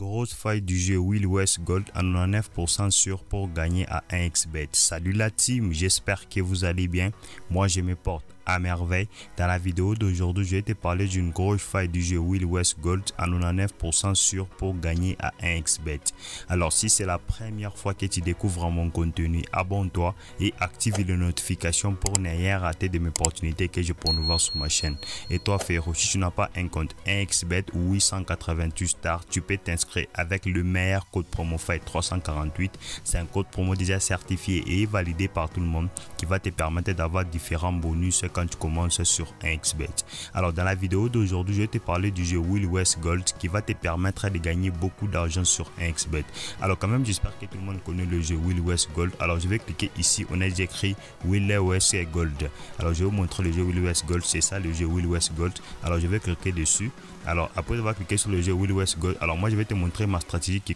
Grosse faille du jeu Wild West Gold à 99% sûr pour gagner à 1xbet. Salut la team, j'espère que vous allez bien. Moi je me porte à merveille. Dans la vidéo d'aujourd'hui, je vais te parler d'une grosse faille du jeu Wild West Gold à 99% sûr pour gagner à 1xbet. Alors si c'est la première fois que tu découvres mon contenu, abonne-toi et active les notifications pour ne rien rater de mes opportunités que je peux nous voir sur ma chaîne. Et toi frérot, si tu n'as pas un compte 1xbet ou 888 stars, tu peux t'inscrire avec le meilleur code promo FIGHT 348. C'est un code promo déjà certifié et validé par tout le monde qui va te permettre d'avoir différents bonus quand tu commences sur 1xbet. Alors dans la vidéo d'aujourd'hui, je vais te parler du jeu Wild West Gold qui va te permettre de gagner beaucoup d'argent sur 1xbet. Alors quand même, j'espère que tout le monde connaît le jeu Wild West Gold. Alors je vais cliquer ici, on a déjà écrit Wild West Gold. Alors je vais vous montrer le jeu Wild West Gold, c'est ça le jeu Wild West Gold. Alors je vais cliquer dessus. Alors après avoir cliqué sur le jeu Wild West Gold, alors moi je vais te montrer ma stratégie qui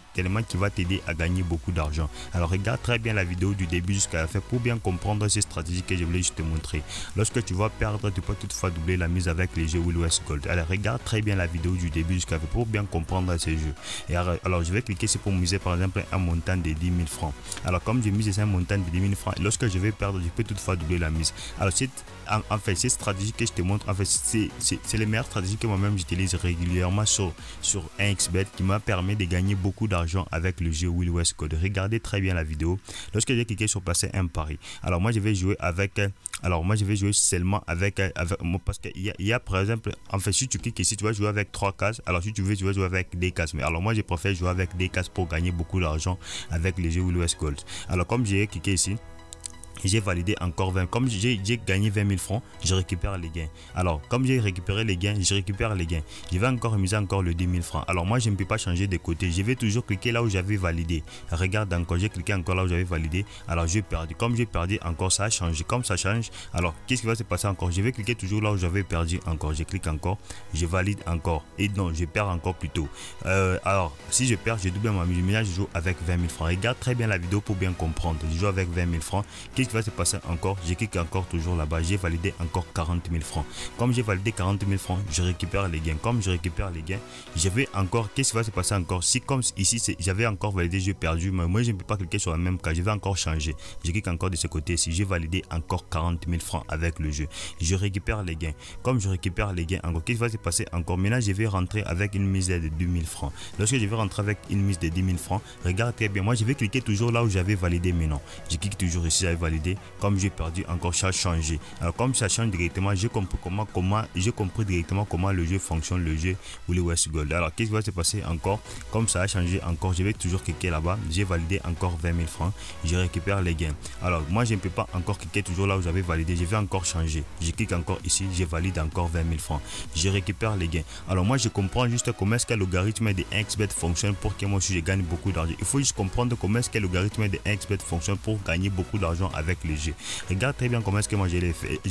va t'aider à gagner beaucoup d'argent. Alors regarde très bien la vidéo du début jusqu'à la fin pour bien comprendre ces stratégies que je voulais juste te montrer. Lorsque tu vas perdre, tu peux toutefois doubler la mise avec les jeux Wild West Gold. Alors regarde très bien la vidéo du début jusqu'à la fin pour bien comprendre ces jeux. Et alors je vais cliquer ici pour miser par exemple un montant de 10 000 francs. Alors comme je mise un montant de 10 000 francs, lorsque je vais perdre, je peux toutefois doubler la mise. Alors en fait, ces stratégies que je te montre, en fait, c'est les meilleures stratégies que moi-même j'utilise régulièrement sur 1xbet qui m'a permis de gagner beaucoup d'argent avec le jeu Wild West Gold. Regardez très bien la vidéo. Lorsque j'ai cliqué sur placer un pari, alors moi je vais jouer avec, seulement avec parce qu'il y a par exemple, en fait, si tu cliques ici, tu vas jouer avec 3 cases. Alors si tu veux, tu vas jouer avec des cases. Mais alors moi je préfère jouer avec des cases pour gagner beaucoup d'argent avec le jeu Wild West Gold. Alors comme j'ai cliqué ici, j'ai validé encore 20. Comme j'ai gagné 20 000 francs, je récupère les gains. Alors, comme j'ai récupéré les gains, je récupère les gains. Je vais encore miser encore le 10 000 francs. Alors, moi, je ne peux pas changer de côté. Je vais toujours cliquer là où j'avais validé. Regarde encore, j'ai cliqué encore là où j'avais validé. Alors, j'ai perdu. Comme j'ai perdu encore, ça a changé. Comme ça change, alors, qu'est-ce qui va se passer encore? Je vais cliquer toujours là où j'avais perdu encore. Je clique encore, je valide encore. Et non, je perds encore plus tôt. Alors, si je perds, je double ma mise. Maintenant, je joue avec 20 000 francs. Regarde très bien la vidéo pour bien comprendre. Je joue avec 20 000 francs. Qu'est-ce qui va se passer encore? Je clique encore toujours là-bas, j'ai validé encore 40 000 francs. Comme j'ai validé 40 000 francs, je récupère les gains. Comme je récupère les gains, je vais encore, qu'est-ce qui va se passer encore? Si comme ici j'avais encore validé, j'ai perdu, mais moi je ne peux pas cliquer sur la même case, je vais encore changer. Je clique encore de ce côté-ci, j'ai validé encore 40 000 francs avec le jeu. Je récupère les gains. Comme je récupère les gains encore, qu'est-ce qui va se passer encore? Maintenant je vais rentrer avec une mise de 2 000 francs. Lorsque je vais rentrer avec une mise de 10 000 francs, regarde très bien, moi je vais cliquer toujours là où j'avais validé maintenant. Je clique toujours ici, j'avais validé. Comme j'ai perdu encore, ça a changé. Alors comme ça change directement, j'ai compris directement comment le jeu fonctionne, le jeu Wild West Gold. Alors qu'est-ce qui va se passer encore? Comme ça a changé encore, je vais toujours cliquer là-bas, j'ai validé encore 20 000 francs, je récupère les gains. Alors moi je ne peux pas encore cliquer toujours là où j'avais validé, je vais encore changer. Je clique encore ici, je valide encore 20 000 francs, je récupère les gains. Alors moi je comprends juste comment est-ce que l'algorithme de 1xbet fonctionne pour que moi aussi je gagne beaucoup d'argent. Il faut juste comprendre comment est-ce que l'algorithme de 1xbet fonctionne pour gagner beaucoup d'argent avec le jeu. Regarde très bien comment est-ce que moi je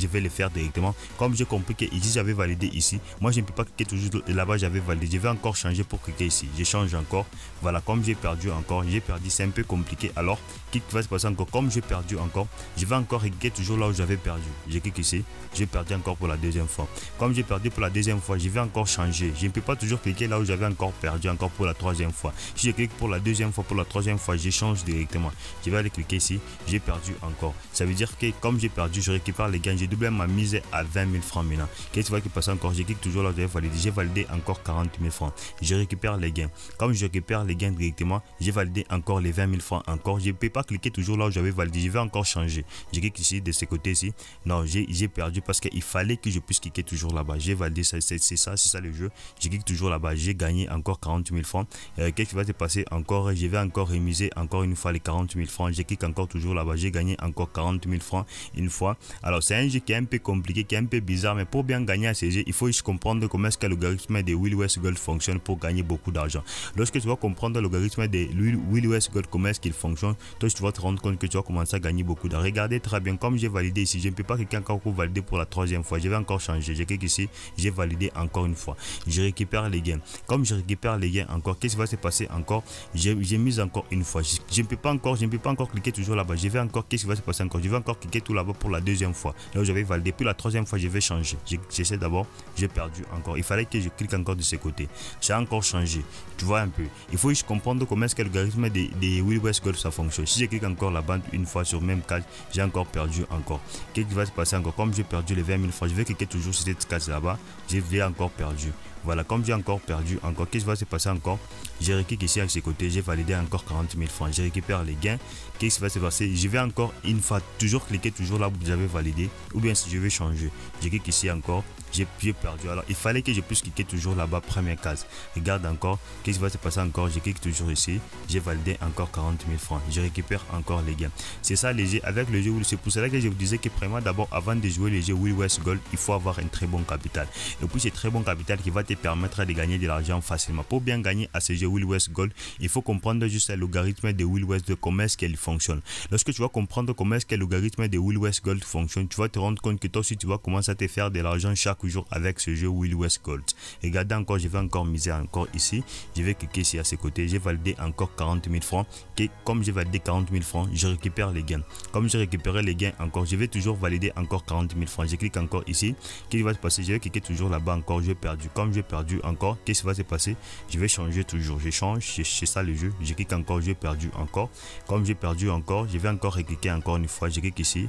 vais le faire directement. Comme j'ai compris que ici j'avais validé ici, moi je ne peux pas cliquer toujours là-bas, j'avais validé, je vais encore changer pour cliquer ici, je change encore. Voilà, comme j'ai perdu encore, c'est un peu compliqué. Alors qu'est-ce qui va se passer encore? Comme j'ai perdu encore, je vais encore cliquer toujours là où j'avais perdu. Je clique ici, j'ai perdu encore pour la deuxième fois. Comme j'ai perdu pour la deuxième fois, je vais encore changer. Je ne peux pas toujours cliquer là où j'avais encore perdu encore pour la troisième fois. Si je clique pour la deuxième fois, pour la troisième fois, je change directement. Je vais aller cliquer ici, j'ai perdu encore. Ça veut dire que comme j'ai perdu, je récupère les gains, j'ai doublé ma mise à 20 000 francs maintenant. Qu'est-ce qui va se passer encore? Je clique toujours là où j'avais validé, j'ai validé encore 40 000 francs. Je récupère les gains. Comme je récupère les gains directement, j'ai validé encore les 20 000 francs encore. Je ne peux pas cliquer toujours là où j'avais validé, je vais encore changer. Je clique ici de ce côté-ci. Non, j'ai perdu parce qu'il fallait que je puisse cliquer toujours là-bas. J'ai validé, c'est ça le jeu. Je clique toujours là-bas, j'ai gagné encore 40 000 francs. Qu'est-ce qui va se passer encore? Je vais encore remiser encore une fois les 40 000 francs. Je clique encore toujours là-bas, j'ai gagné encore 40 000 francs une fois. Alors c'est un jeu qui est un peu compliqué, qui est un peu bizarre, mais pour bien gagner à ces jeux, il faut juste comprendre comment est-ce que l'algorithme de Wild West Gold fonctionne pour gagner beaucoup d'argent. Lorsque tu vas comprendre l'algorithme de Wild West Gold, comment est-ce qu'il fonctionne, toi tu vas te rendre compte que tu vas commencer à gagner beaucoup d'argent. Regardez très bien, comme j'ai validé ici, je ne peux pas cliquer encore pour valider pour la troisième fois, je vais encore changer. Je clique ici, j'ai validé encore une fois, je récupère les gains. Comme je récupère les gains encore, qu'est-ce qui va se passer encore? J'ai mis encore une fois, je ne peux pas encore cliquer toujours là-bas, je vais encore, qu'est-ce qui va se passer encore? Je vais encore cliquer tout là-bas pour la deuxième fois. Là où j'avais validé. Puis la troisième fois, je vais changer. J'essaie d'abord, j'ai perdu encore. Il fallait que je clique encore de ce côté. J'ai encore changé. Tu vois un peu. Il faut juste comprendre comment est-ce que l'algorithme des Will West Gold ça fonctionne. Si je clique encore là-bas une fois sur même case, j'ai encore perdu encore. Qu'est-ce qui va se passer encore? Comme j'ai perdu les 20 000 francs, je vais cliquer toujours sur cette case là-bas. J'ai encore perdu. Voilà, comme j'ai encore perdu encore, qu'est-ce qui va se passer encore? J'ai recliqué ici à ce côté, j'ai validé encore 40 000 francs. Je récupère les gains. Qu'est-ce qui va se passer? Je vais encore une fois, toujours cliquer toujours là où vous avez validé. Ou bien si je vais changer, je clique ici encore, j'ai perdu. Alors, il fallait que je puisse cliquer toujours là-bas, première case. Regarde encore, qu'est-ce qui va se passer encore? Je clique toujours ici, j'ai validé encore 40 000 francs. Je récupère encore les gains. C'est ça les jeux, avec le jeu. C'est pour cela que je vous disais que vraiment d'abord, avant de jouer les jeux Will West Gold, il faut avoir un très bon capital. Et puis, c'est très bon capital qui va te permettre de gagner de l'argent facilement. Pour bien gagner à ce jeu Will West Gold, il faut comprendre juste l'algorithme de Will West Gold, comment est-ce qu'elle fonctionne. Lorsque tu vas comprendre comment est-ce que l'algorithme de Will West Gold fonctionne, tu vas te rendre compte que toi aussi tu vas commencer à te faire de l'argent chaque jour avec ce jeu Will West Gold. Regardez encore, je vais encore miser encore ici. Je vais cliquer ici à ce côté. J'ai validé encore 40 000 francs. Et comme j'ai validé 40 000 francs, je récupère les gains. Comme j'ai récupéré les gains encore, je vais toujours valider encore 40 000 francs. Je clique encore ici. Qu'est-ce qui va se passer? Je vais cliquer toujours là-bas encore. J'ai perdu. Comme j'ai perdu encore, qu'est-ce qui va se passer? Je vais changer toujours. Je change. C'est ça le jeu. Je clique encore. J'ai perdu encore. Comme j'ai perdu encore, je vais encore recliquer encore une fois. Je clique ici.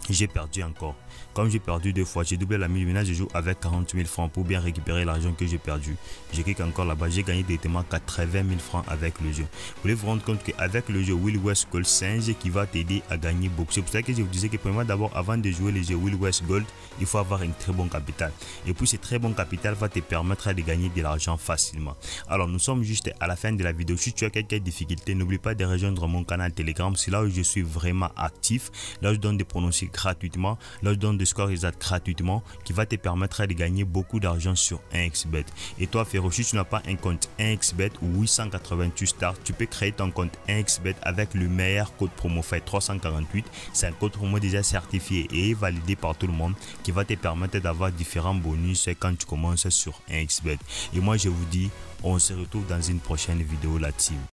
J'ai perdu encore. Comme j'ai perdu deux fois, j'ai doublé la mise. Maintenant, je joue avec 40 000 francs pour bien récupérer l'argent que j'ai perdu. Je clique encore là-bas. J'ai gagné directement 80 000 francs avec le jeu. Vous voulez vous rendre compte qu'avec le jeu Will West Gold, c'est un jeu qui va t'aider à gagner beaucoup. C'est pour ça que je vous disais que premièrement, d'abord, avant de jouer les jeux Will West Gold, il faut avoir un très bon capital. Et puis, ce très bon capital va te permettre de gagner de l'argent facilement. Alors, nous sommes juste à la fin de la vidéo. Si tu as quelques difficultés, n'oublie pas de rejoindre mon canal Telegram. C'est là où je suis vraiment actif. Là, je donne des pronostics gratuitement. Là, je donne des scores exacts gratuitement qui va te permettre de gagner beaucoup d'argent sur 1xBet. Et toi, frérot, si tu n'as pas un compte 1xBet ou 888 stars, tu peux créer ton compte 1xBet avec le meilleur code promo fait 348. C'est un code promo déjà certifié et validé par tout le monde qui va te permettre d'avoir différents bonus quand tu commences sur 1xBet. Et moi, je vous dis, on se retrouve dans une prochaine vidéo, la team.